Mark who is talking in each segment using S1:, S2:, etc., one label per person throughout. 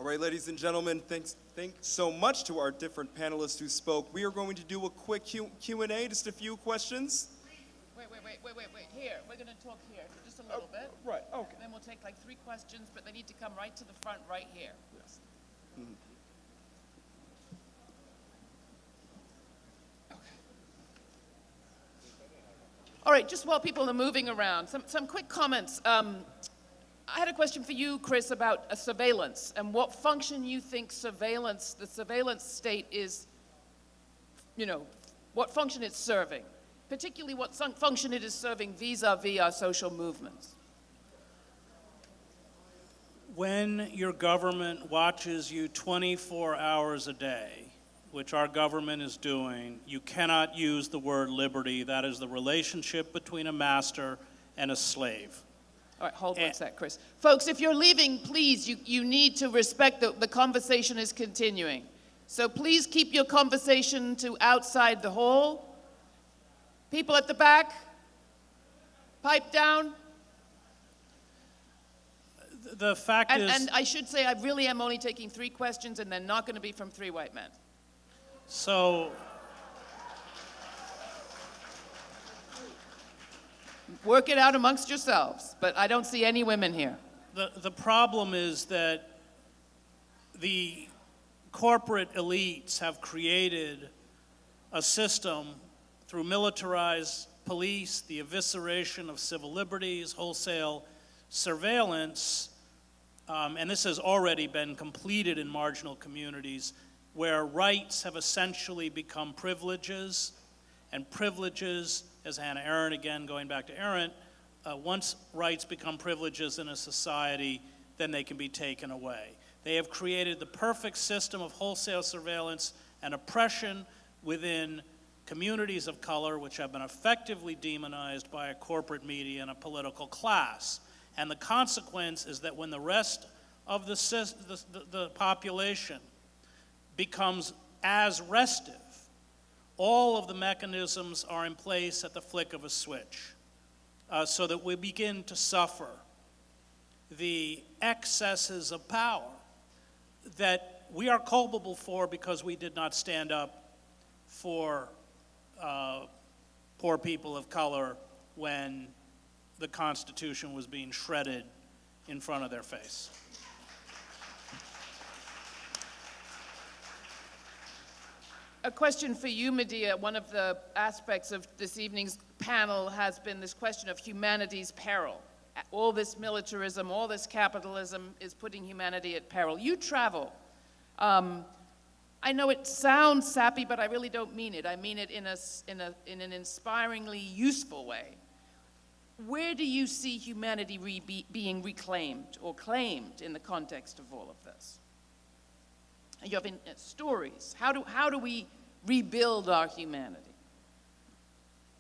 S1: All right, ladies and gentlemen, thanks so much to our different panelists who spoke. We are going to do a quick Q&A, just a few questions.
S2: Wait. Here, we're going to talk here for just a little bit.
S1: Right, okay.
S2: Then we'll take like 3 questions, but they need to come right to the front right here.
S1: Yes.
S2: All right, just while people are moving around, some quick comments. I had a question for you, Chris, about surveillance and what function you think the surveillance state is, what function it's serving, particularly what function it is serving vis-a-vis our social movements.
S3: When your government watches you 24 hours a day, which our government is doing, you cannot use the word liberty. That is the relationship between a master and a slave.
S2: All right, hold one sec, Chris. Folks, if you're leaving, please, you need to respect the conversation is continuing. So please keep your conversation to outside the hall. People at the back, pipe down.
S3: The fact is...
S2: And I should say, I really am only taking 3 questions, and they're not going to be from 3 white men.
S3: So...
S2: Work it out amongst yourselves, but I don't see any women here.
S3: The problem is that the corporate elites have created a system through militarized police, the evisceration of civil liberties, wholesale surveillance, and this has already been completed in marginal communities, where rights have essentially become privileges, and privileges, as Hannah Arendt, again going back to Arendt, once rights become privileges in a society, then they can be taken away. They have created the perfect system of wholesale surveillance and oppression within communities of color, which have been effectively demonized by a corporate media and a political class. And the consequence is that when the rest of the population becomes as restive, all of the mechanisms are in place at the flick of a switch, so that we begin to suffer the excesses of power that we are culpable for because we did not stand up for poor people of color when the Constitution was being shredded in front of their face.
S2: A question for you, Medea. One of the aspects of this evening's panel has been this question of humanity's peril. All this militarism, all this capitalism is putting humanity at peril. You travel. I know it sounds sappy, but I really don't mean it. I mean it in an inspiringly useful way. Where do you see humanity being reclaimed or claimed in the context of all of this? You have stories. How do we rebuild our humanity?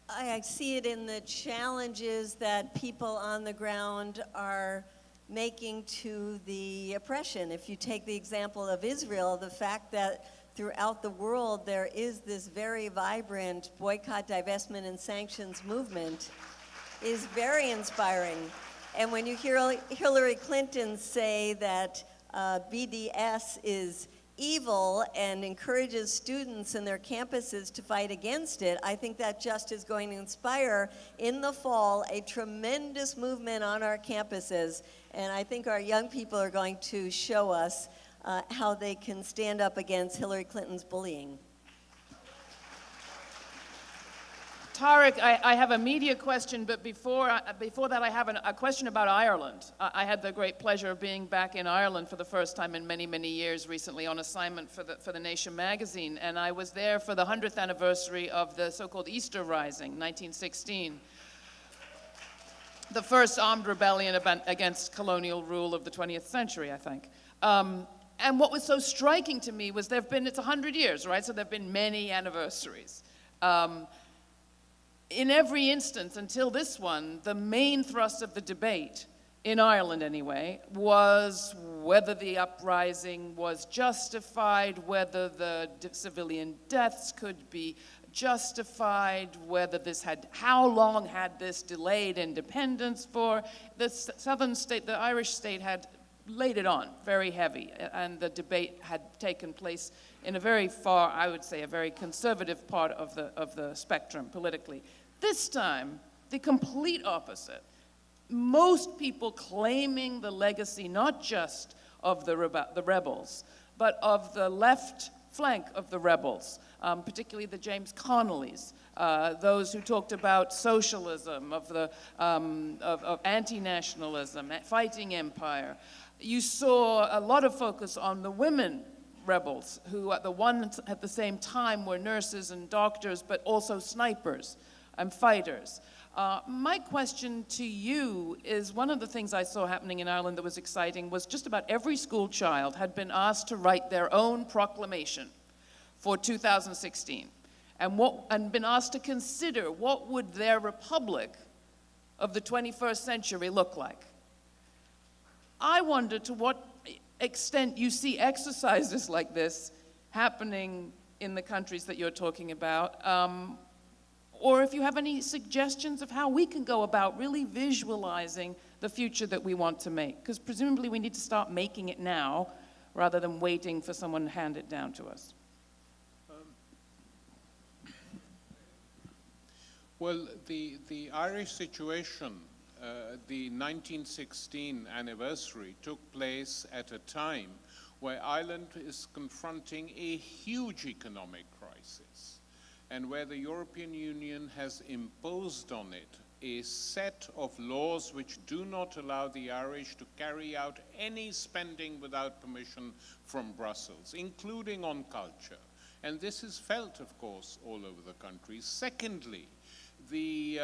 S4: I see it in the challenges that people on the ground are making to the oppression. If you take the example of Israel, the fact that throughout the world there is this very vibrant boycott, divestment, and sanctions movement is very inspiring. And when you hear Hillary Clinton say that BDS is evil and encourages students in their campuses to fight against it, I think that just is going to inspire in the fall a tremendous movement on our campuses. And I think our young people are going to show us how they can stand up against Hillary Clinton's bullying.
S2: Tariq, I have a media question, but before that I have a question about Ireland. I had the great pleasure of being back in Ireland for the first time in many, many years recently on assignment for the Nation magazine, and I was there for the 100th anniversary of the so-called Easter Rising, 1916. The first armed rebellion against colonial rule of the 20th century, I think. And what was so striking to me was it's 100 years, right? So there have been many anniversaries. In every instance, until this one, the main thrust of the debate, in Ireland anyway, was whether the uprising was justified, whether the civilian deaths could be justified, how long had this delayed independence for. The southern state, the Irish state, had laid it on very heavy, and the debate had taken place in a very far, I would say, a very conservative part of the spectrum politically. This time, the complete opposite. Most people claiming the legacy not just of the rebels, but of the left flank of the rebels, particularly the James Connollys, those who talked about socialism, of anti-nationalism, fighting empire. You saw a lot of focus on the women rebels, who at the same time were nurses and doctors, but also snipers and fighters. My question to you is, one of the things I saw happening in Ireland that was exciting was just about every school child had been asked to write their own proclamation for 2016, and been asked to consider what would their republic of the 21st century look like. I wonder to what extent you see exercises like this happening in the countries that you're talking about, or if you have any suggestions of how we can go about really visualizing the future that we want to make. Because presumably we need to start making it now rather than waiting for someone to hand it down to us.
S5: Well, the Irish situation, the 1916 anniversary took place at a time where Ireland is confronting a huge economic crisis, and where the European Union has imposed on it a set of laws which do not allow the Irish to carry out any spending without permission from Brussels, including on culture. And this is felt, of course, all over the country. Secondly, the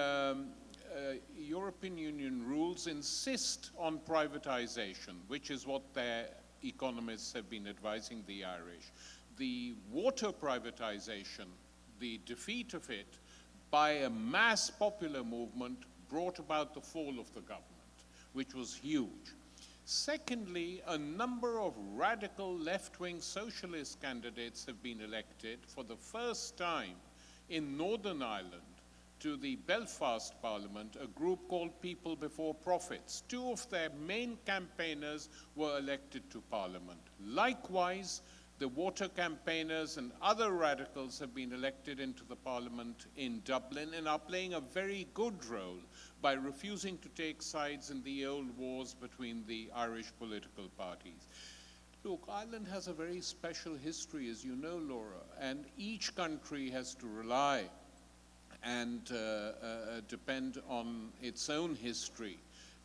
S5: European Union rules insist on privatization, which is what their economists have been advising the Irish. The water privatization, the defeat of it by a mass popular movement, brought about the fall of the government, which was huge. Secondly, a number of radical left-wing socialist candidates have been elected for the first time in Northern Ireland to the Belfast Parliament, a group called People Before Profits. Two of their main campaigners were elected to Parliament. Likewise, the water campaigners and other radicals have been elected into the Parliament in Dublin and are playing a very good role by refusing to take sides in the old wars between the Irish political parties. Look, Ireland has a very special history, as you know, Laura, and each country has to rely and depend on its own history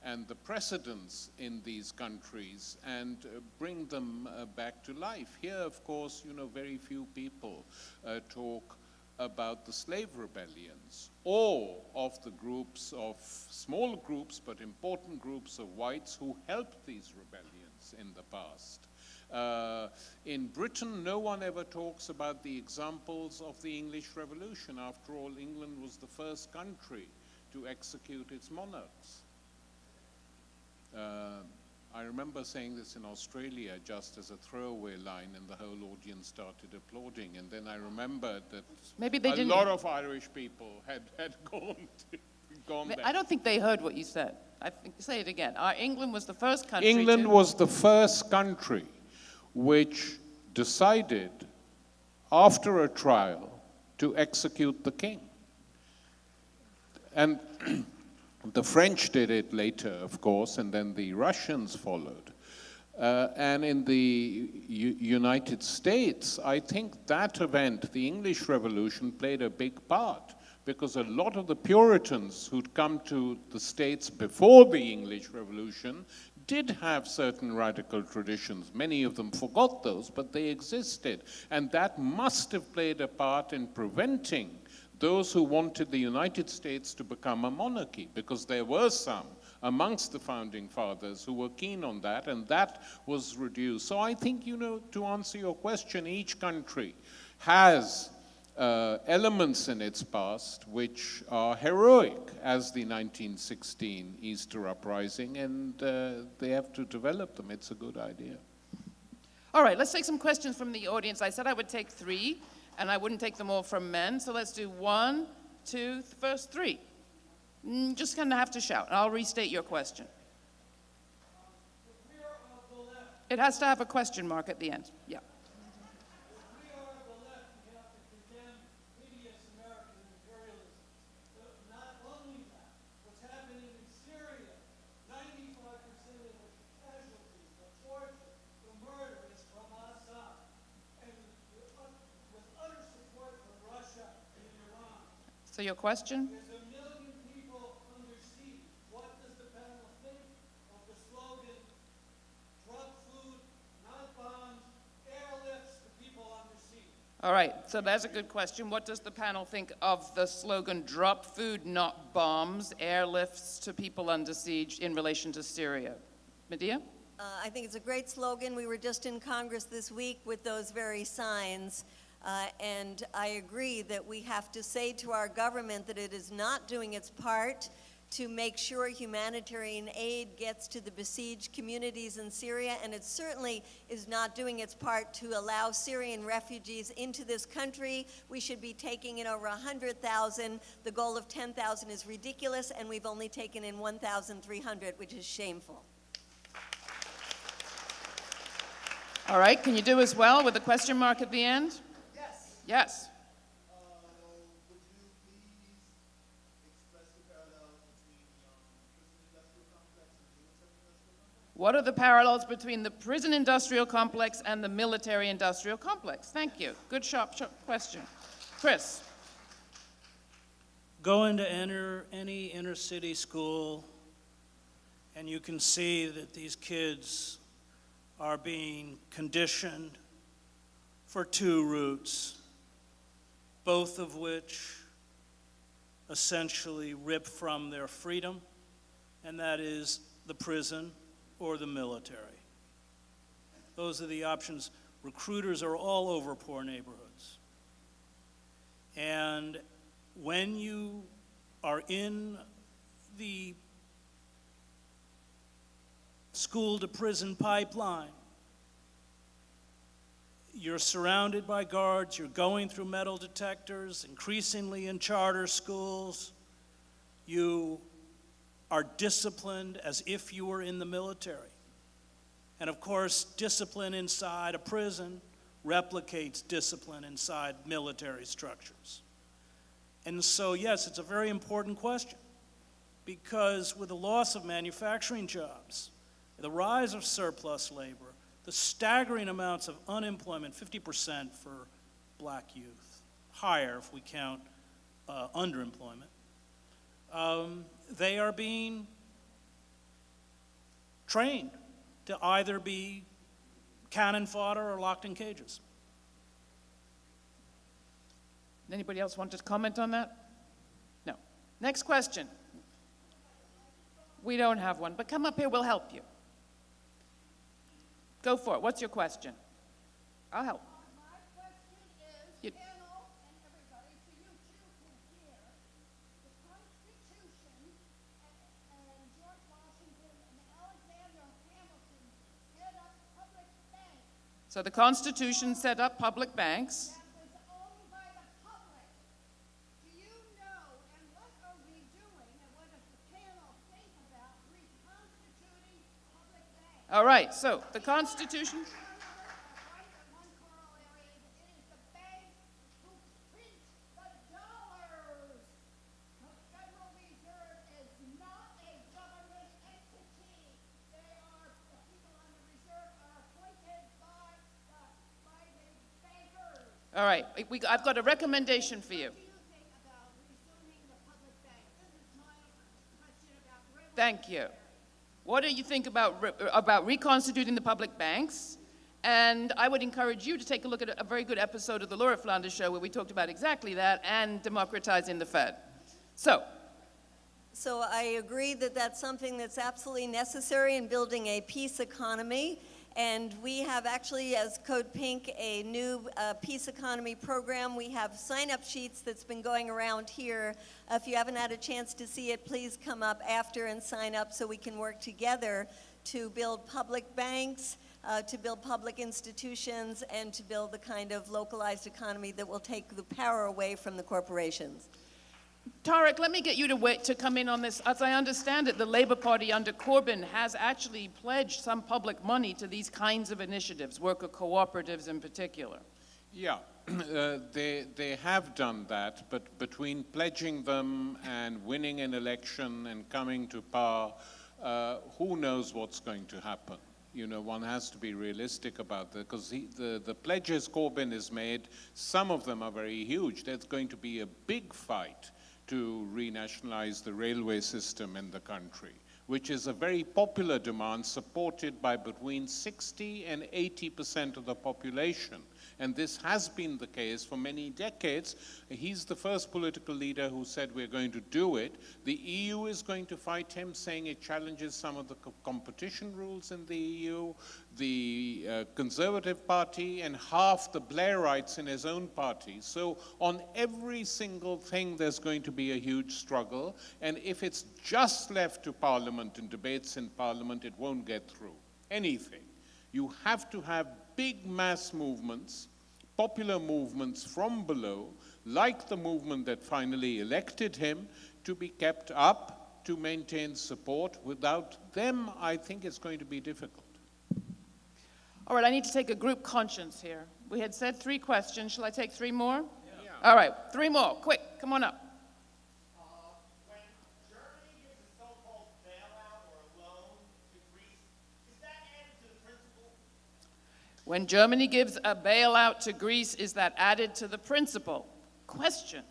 S5: and the precedents in these countries and bring them back to life. Here, of course, you know, very few people talk about the slave rebellions or of the groups of, small groups but important groups of whites who helped these rebellions in the past. In Britain, no one ever talks about the examples of the English Revolution. After all, England was the first country to execute its monarchs. I remember saying this in Australia just as a throwaway line, and the whole audience started applauding. And then I remembered that
S2: Maybe they didn't.
S5: lot of Irish people had gone there.
S2: I don't think they heard what you said. Say it again. England was the first country
S5: England was the first country which decided, after a trial, to execute the king. And the French did it later, of course, and then the Russians followed. And in the United States, I think that event, the English Revolution, played a big part, because a lot of the Puritans who'd come to the States before the English Revolution did have certain radical traditions. Many of them forgot those, but they existed. And that must have played a part in preventing those who wanted the United States to become a monarchy, because there were some amongst the founding fathers who were keen on that, and that was reduced. So I think, you know, to answer your question, each country has elements in its past which are heroic, as the 1916 Easter Uprising, and they have to develop them. It's a good idea.
S2: All right, let's take some questions from the audience. I said I would take 3, and I wouldn't take them all from men, so let's do 1, 2, first 3. Just kind of have to shout, and I'll restate your question.
S6: The fear of
S2: It has to have a question mark at the end. Yeah.
S3: We are the left, we have to condemn hideous American imperialism. But not only that, what's happening in Syria, 95% of the casualties, the torture, the murder is from Assad, and with utter support from Russia and Iran.
S2: So your question?
S3: There's 1 million people under siege. What does the panel think of the slogan, drop food, not bombs, airlifts to people under siege?
S2: All right, so that's a good question. What does the panel think of the slogan, drop food, not bombs, airlifts to people under siege in relation to Syria? Medea?
S4: I think it's a great slogan. We were just in Congress this week with those very signs. And I agree that we have to say to our government that it is not doing its part to make sure humanitarian aid gets to the besieged communities in Syria, and it certainly is not doing its part to allow Syrian refugees into this country. We should be taking in over 100,000. The goal of 10,000 is ridiculous, and we've only taken in 1,300, which is shameful.
S2: All right, can you do as well with a question mark at the end? Yes.
S6: Would you please express the parallels between prison-industrial complex and military-industrial complex?
S2: What are the parallels between the prison industrial complex and the military industrial complex? Thank you. Good, sharp question. Chris.
S3: Go into any inner city school, and you can see that these kids are being conditioned for two routes, both of which essentially rip from their freedom, and that is the prison or the military. Those are the options. Recruiters are all over poor neighborhoods. And when you are in the school to prison pipeline, you're surrounded by guards, you're going through metal detectors, increasingly in charter schools. You are disciplined as if you were in the military. And of course, discipline inside a prison replicates discipline inside military structures. And so, yes, it's a very important question, because with the loss of manufacturing jobs, the rise of surplus labor, the staggering amounts of unemployment, 50% for black youth, higher if we count underemployment, they are being trained to either be cannon fodder or locked in cages.
S2: Anybody else want to comment on that? No. Next question. We don't have one, but come up here, we'll help you. Go for it. What's your question? I'll help.
S7: My question is,
S2: You-
S7: panel and everybody, so you too can hear, the Constitution and George Washington and Alexander Hamilton set up public banks
S2: So the Constitution set up public banks.
S7: that was owned by the public. Do you know, and what are we doing, and what does the panel think about reconstituting public banks?
S2: All right, so the Constitution.
S7: One corollary, it is the banks who print the dollars. The Federal Reserve is not a government entity. They are, the people on the reserve are appointed by the bankers.
S2: All right, I've got a recommendation for you.
S7: What do you think about resuming the public bank? This is my question about revolution.
S2: Thank you. What do you think about reconstituting the public banks? And I would encourage you to take a look at a very good episode of the Laura Flanders Show where we talked about exactly that and democratizing the Fed. So,
S4: So I agree that that's something that's absolutely necessary in building a peace economy. And we have actually, as Code Pink, a new peace economy program. We have sign-up sheets that's been going around here. If you haven't had a chance to see it, please come up after and sign up so we can work together to build public banks, to build public institutions, and to build the kind of localized economy that will take the power away from the corporations.
S2: Tariq, let me get you to come in on this. As I understand it, the Labour Party under Corbyn has actually pledged some public money to these kinds of initiatives, worker cooperatives in particular.
S5: Yeah, they have done that, but between pledging them and winning an election and coming to power, who knows what's going to happen? You know, one has to be realistic about that, because the pledges Corbyn has made, some of them are very huge. There's going to be a big fight to renationalize the railway system in the country, which is a very popular demand supported by between 60 and 80% of the population. And this has been the case for many decades. He's the first political leader who said we're going to do it. The EU is going to fight him, saying it challenges some of the competition rules in the EU. The Conservative Party and half the Blairites in his own party. So on every single thing there's going to be a huge struggle. And if it's just left to Parliament and debates in Parliament, it won't get through anything. You have to have big mass movements, popular movements from below, like the movement that finally elected him, to be kept up, to maintain support. Without them, I think it's going to be difficult.
S2: All right, I need to take a group conscience here. We had said 3 questions. Shall I take 3 more? Yeah. All right, 3 more. Quick, come on up.
S6: When Germany gives a so-called bailout or a loan to Greece, is that added to the principle?
S2: When Germany gives a bailout to Greece, is that added to the principle? Question.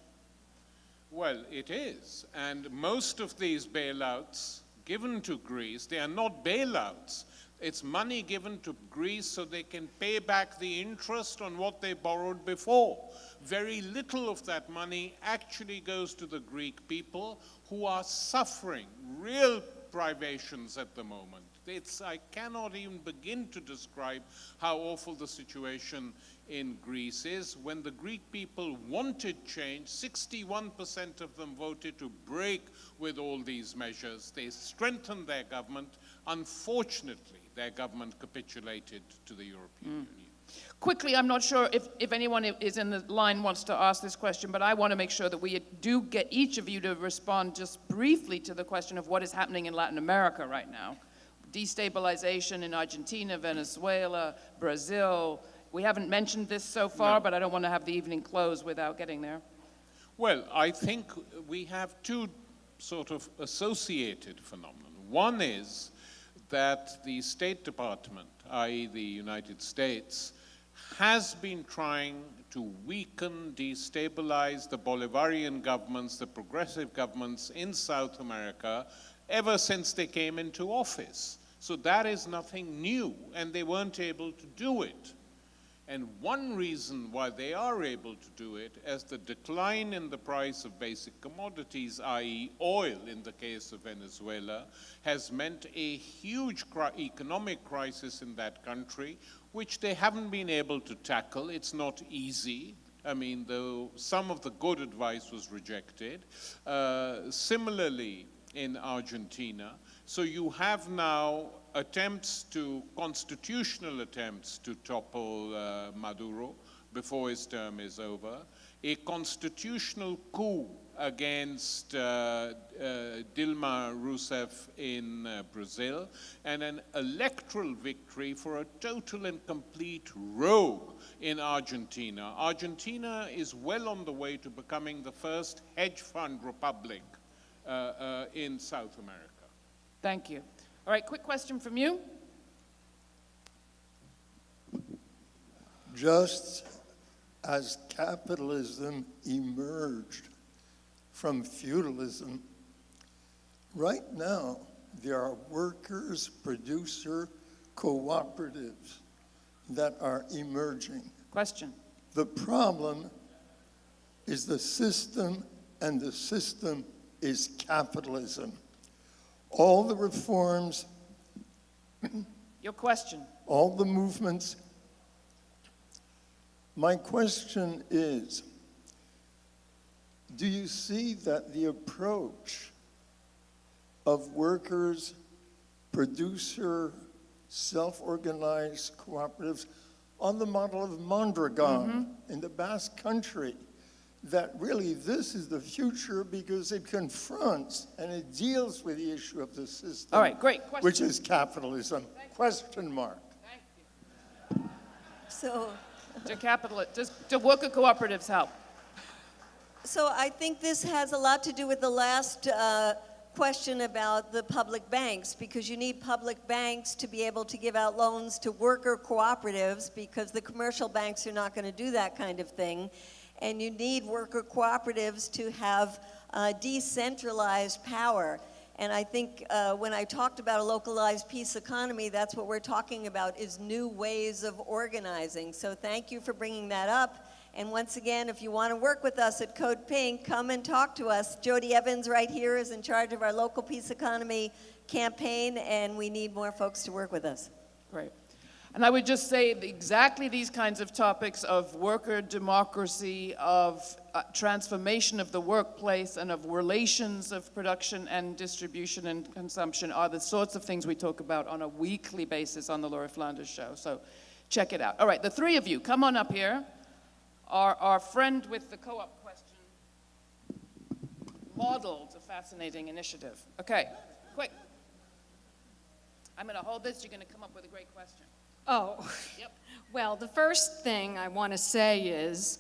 S5: Well, it is. And most of these bailouts given to Greece, they are not bailouts. It's money given to Greece so they can pay back the interest on what they borrowed before. Very little of that money actually goes to the Greek people, who are suffering real privations at the moment. I cannot even begin to describe how awful the situation in Greece is. When the Greek people wanted change, 61% of them voted to break with all these measures. They strengthened their government. Unfortunately, their government capitulated to the European Union.
S2: Quickly, I'm not sure if anyone is in the line wants to ask this question, but I want to make sure that we do get each of you to respond just briefly to the question of what is happening in Latin America right now. Destabilization in Argentina, Venezuela, Brazil. We haven't mentioned this so far, but I don't want to have the evening close without getting there.
S5: Well, I think we have 2 sort of associated phenomena. One is that the State Department, i.e. the United States, has been trying to weaken, destabilize the Bolivarian governments, the progressive governments in South America, ever since they came into office. So that is nothing new, and they weren't able to do it. And one reason why they are able to do it, as the decline in the price of basic commodities, i.e. oil in the case of Venezuela, has meant a huge economic crisis in that country, which they haven't been able to tackle. It's not easy. I mean, though some of the good advice was rejected. Similarly, in Argentina. So you have now constitutional attempts to topple Maduro before his term is over, a constitutional coup against Dilma Rousseff in Brazil, and an electoral victory for a total and complete rogue in Argentina. Argentina is well on the way to becoming the first hedge fund republic in South America.
S2: Thank you. All right, quick question from you.
S8: Just as capitalism emerged from feudalism, right now there are workers, producer cooperatives that are emerging.
S2: Question.
S8: The problem is the system, and the system is capitalism. All the reforms,
S2: Your question.
S8: all the movements. My question is, do you see that the approach of workers, producer, self-organized cooperatives on the model of Mondragon in the Basque Country, that really this is the future because it confronts and it deals with the issue of the system.
S2: All right, great question.
S8: Which is capitalism, question mark.
S2: Thank you.
S4: So,
S2: Do worker cooperatives help?
S4: so I think this has a lot to do with the last question about the public banks, because you need public banks to be able to give out loans to worker cooperatives, because the commercial banks are not going to do that kind of thing. And you need worker cooperatives to have decentralized power. And I think when I talked about a localized peace economy, that's what we're talking about, is new ways of organizing. So thank you for bringing that up. And once again, if you want to work with us at Code Pink, come and talk to us. Jody Evans right here is in charge of our local peace economy campaign, and we need more folks to work with us.
S2: Great. And I would just say exactly these kinds of topics of worker democracy, of transformation of the workplace, and of relations of production and distribution and consumption are the sorts of things we talk about on a weekly basis on the Laura Flanders Show. So check it out. All right, the three of you, come on up here. Our friend with the co-op question modeled a fascinating initiative. Okay, quick. I'm going to hold this. You're going to come up with a great question.
S9: Oh,
S2: Yep.
S9: well, the first thing I want to say is,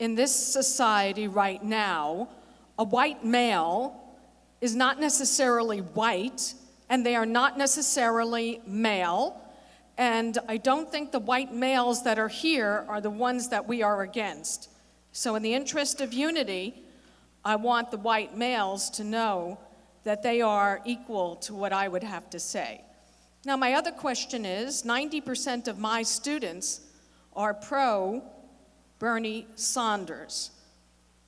S9: in this society right now, a white male is not necessarily white, and they are not necessarily male, and I don't think the white males that are here are the ones that we are against. So in the interest of unity, I want the white males to know that they are equal to what I would have to say. Now, my other question is, 90% of my students are pro Bernie Sanders.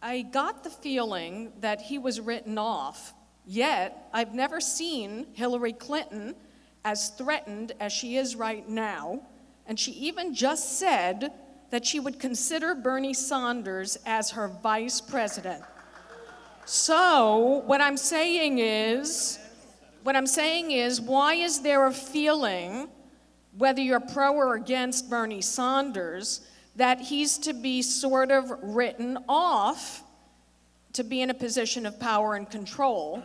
S9: I got the feeling that he was written off, yet I've never seen Hillary Clinton as threatened as she is right now, and she even just said that she would consider Bernie Sanders as her vice president. So, what I'm saying is, why is there a feeling, whether you're pro or against Bernie Sanders, that he's to be sort of written off to be in a position of power and control,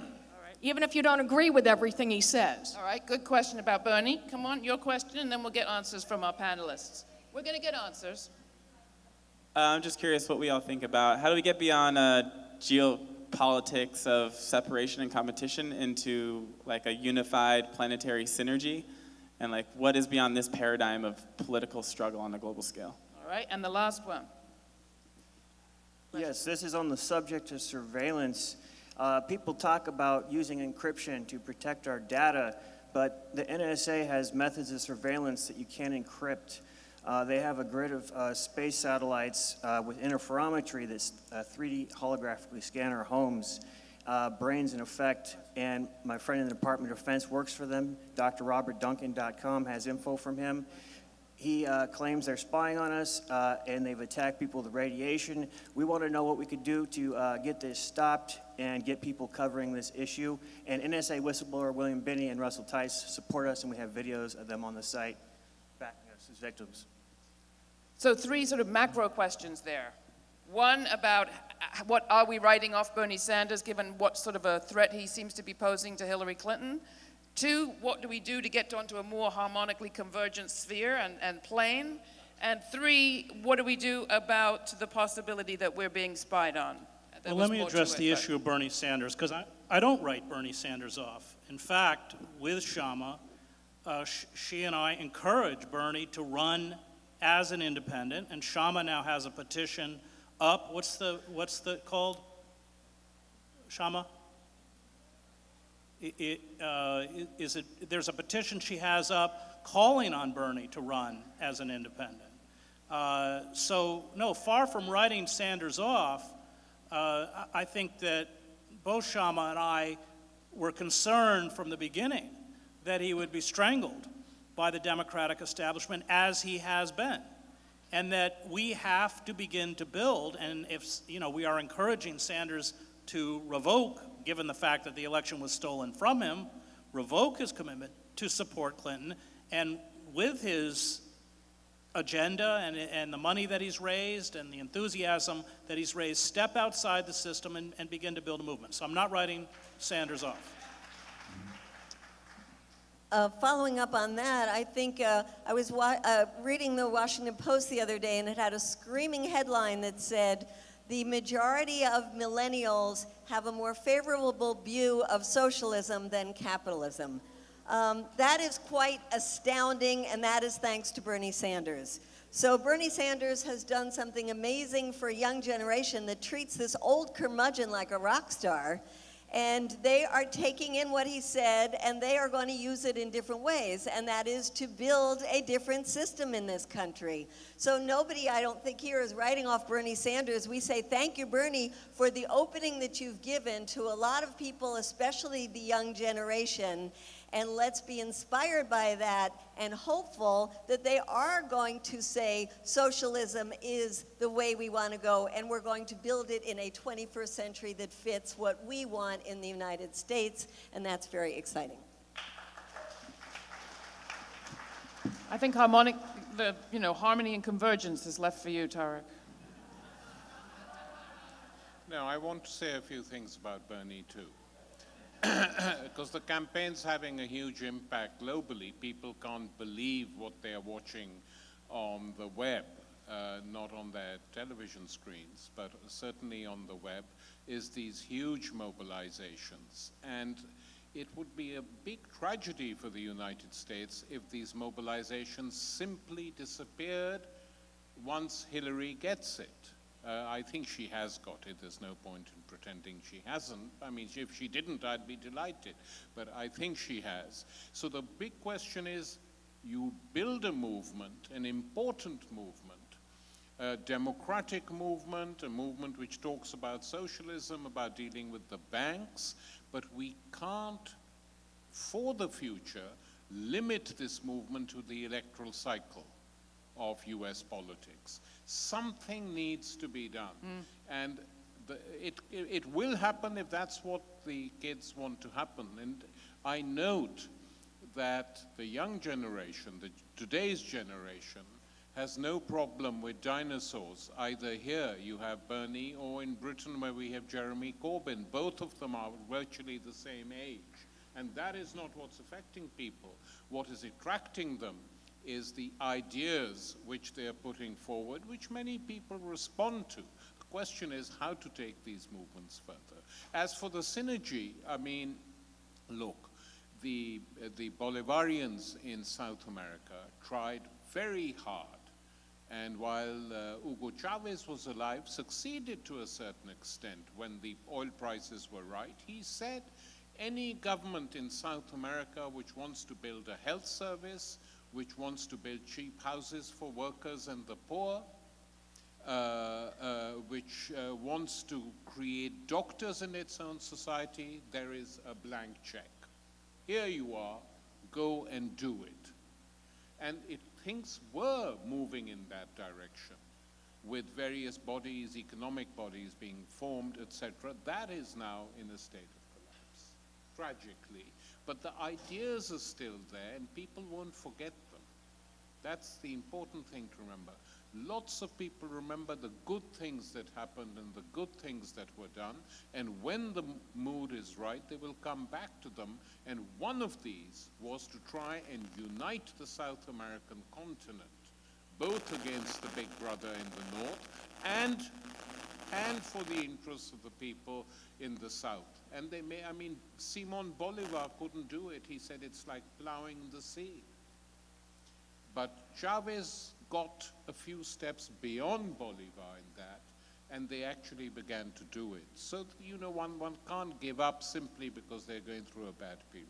S9: even if you don't agree with everything he says?
S2: All right, good question about Bernie. Come on, your question, and then we'll get answers from our panelists. We're going to get answers.
S10: I'm just curious what we all think about how do we get beyond geopolitics of separation and competition into like a unified planetary synergy, and like what is beyond this paradigm of political struggle on a global scale?
S2: All right, and the last one.
S11: Yes, this is on the subject of surveillance. People talk about using encryption to protect our data, but the NSA has methods of surveillance that you can't encrypt. They have a grid of space satellites with interferometry that 3D holographically scan our homes, brains in effect, and my friend in the Department of Defense works for them. DrRobertDuncan.com has info from him. He claims they're spying on us, and they've attacked people with radiation. We want to know what we could do to get this stopped and get people covering this issue. And NSA whistleblower William Binney and Russell Tice support us, and we have videos of them on the site backing us as victims.
S2: So three sort of macro questions there. One about what are we writing off Bernie Sanders given what sort of a threat he seems to be posing to Hillary Clinton? Two, what do we do to get onto a more harmonically convergent sphere and plane? And three, what do we do about the possibility that we're being spied on?
S3: Well, let me address the issue of Bernie Sanders, because I don't write Bernie Sanders off. In fact, with Shama, she and I encourage Bernie to run as an independent, and Shama now has a petition up. What's the called? Shama? There's a petition she has up calling on Bernie to run as an independent. So no, far from writing Sanders off, I think that both Shama and I were concerned from the beginning that he would be strangled by the Democratic establishment, as he has been, and that we have to begin to build. And if we are encouraging Sanders to revoke, given the fact that the election was stolen from him, revoke his commitment to support Clinton, and with his agenda and the money that he's raised and the enthusiasm that he's raised step outside the system and begin to build a movement. So I'm not writing Sanders off.
S4: Following up on that, I think I was reading the Washington Post the other day, and it had a screaming headline that said, "The majority of millennials have a more favorable view of socialism than capitalism." That is quite astounding, and that is thanks to Bernie Sanders. So Bernie Sanders has done something amazing for a young generation that treats this old curmudgeon like a rock star. And they are taking in what he said, and they are going to use it in different ways, and that is to build a different system in this country. So nobody, I don't think, here is writing off Bernie Sanders. We say thank you, Bernie, for the opening that you've given to a lot of people, especially the young generation, and let's be inspired by that and hopeful that they are going to say socialism is the way we want to go, and we're going to build it in a 21st century that fits what we want in the United States, and that's very exciting.
S2: I think harmony and convergence is left for you, Tariq.
S5: No, I want to say a few things about Bernie too. Because the campaign's having a huge impact globally. People can't believe what they're watching on the web, not on their television screens, but certainly on the web, is these huge mobilizations. And it would be a big tragedy for the United States if these mobilizations simply disappeared once Hillary gets it. I think she has got it. There's no point in pretending she hasn't. I mean, if she didn't, I'd be delighted. But I think she has. So the big question is, you build a movement, an important movement, a democratic movement, a movement which talks about socialism, about dealing with the banks, but we can't, for the future, limit this movement to the electoral cycle of US politics. Something needs to be done. And it will happen if that's what the kids want to happen. And I note that the young generation, today's generation, has no problem with dinosaurs. Either here you have Bernie, or in Britain where we have Jeremy Corbyn. Both of them are virtually the same age. And that is not what's affecting people. What is attracting them is the ideas which they are putting forward, which many people respond to. The question is how to take these movements further. As for the synergy, I mean, look, the Bolivarians in South America tried very hard, and while Hugo Chavez was alive, succeeded to a certain extent when the oil prices were right. He said any government in South America which wants to build a health service, which wants to build cheap houses for workers and the poor, which wants to create doctors in its own society, there is a blank check. Here you are, go and do it. And things were moving in that direction, with various bodies, economic bodies being formed, etc. That is now in a state of collapse, tragically. But the ideas are still there, and people won't forget them. That's the important thing to remember. Lots of people remember the good things that happened and the good things that were done, and when the mood is right, they will come back to them. And one of these was to try and unite the South American continent, both against the big brother in the north and for the interests of the people in the south. And Simon Bolivar couldn't do it. He said it's like plowing the sea. But Chavez got a few steps beyond Bolivar in that, and they actually began to do it. So, one can't give up simply because they're going through a bad period.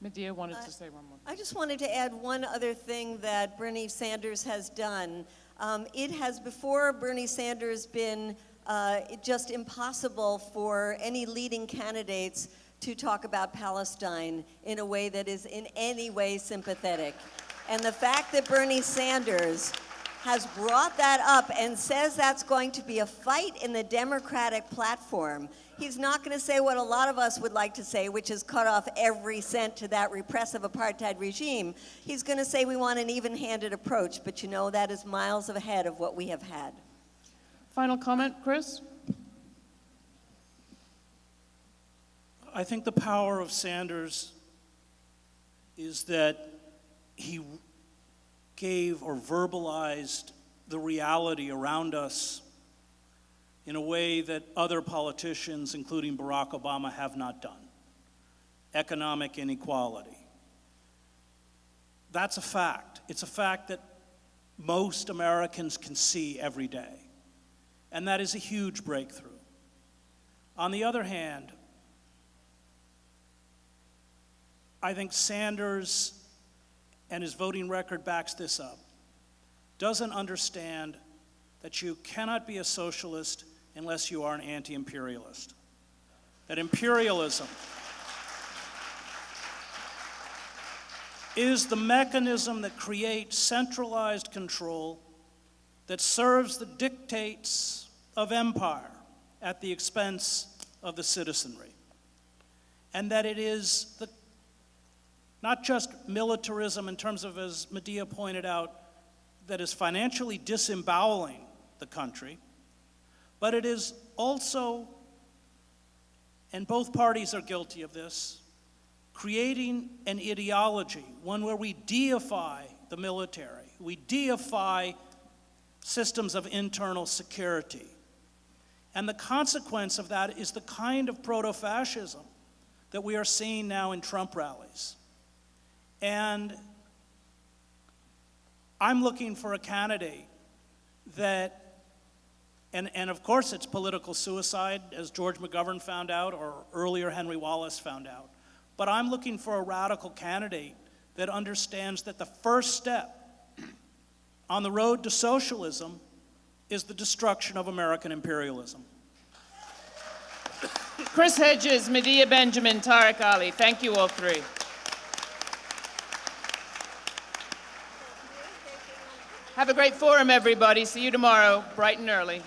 S2: Medea wanted to say one more.
S4: I just wanted to add one other thing that Bernie Sanders has done. It has, before Bernie Sanders, been just impossible for any leading candidates to talk about Palestine in a way that is in any way sympathetic. And the fact that Bernie Sanders has brought that up and says that's going to be a fight in the Democratic platform, he's not going to say what a lot of us would like to say, which is cut off every cent to that repressive apartheid regime. He's going to say we want an even-handed approach, but you know that is miles ahead of what we have had.
S2: Final comment, Chris?
S3: I think the power of Sanders is that he gave or verbalized the reality around us in a way that other politicians, including Barack Obama, have not done. Economic inequality. That's a fact. It's a fact that most Americans can see every day. And that is a huge breakthrough. On the other hand, I think Sanders, and his voting record backs this up, doesn't understand that you cannot be a socialist unless you are an anti-imperialist. That imperialism is the mechanism that creates centralized control that serves the dictates of empire at the expense of the citizenry. And that it is not just militarism in terms of, as Medea pointed out, that is financially disemboweling the country, but it is also, and both parties are guilty of this, creating an ideology, one where we deify the military, we deify systems of internal security. And the consequence of that is the kind of proto-fascism that we are seeing now in Trump rallies. And I'm looking for a candidate that, and of course it's political suicide, as George McGovern found out, or earlier Henry Wallace found out, but I'm looking for a radical candidate that understands that the first step on the road to socialism is the destruction of American imperialism.
S2: Chris Hedges, Medea Benjamin, Tariq Ali, thank you all three. Have a great forum, everybody. See you tomorrow, bright and early.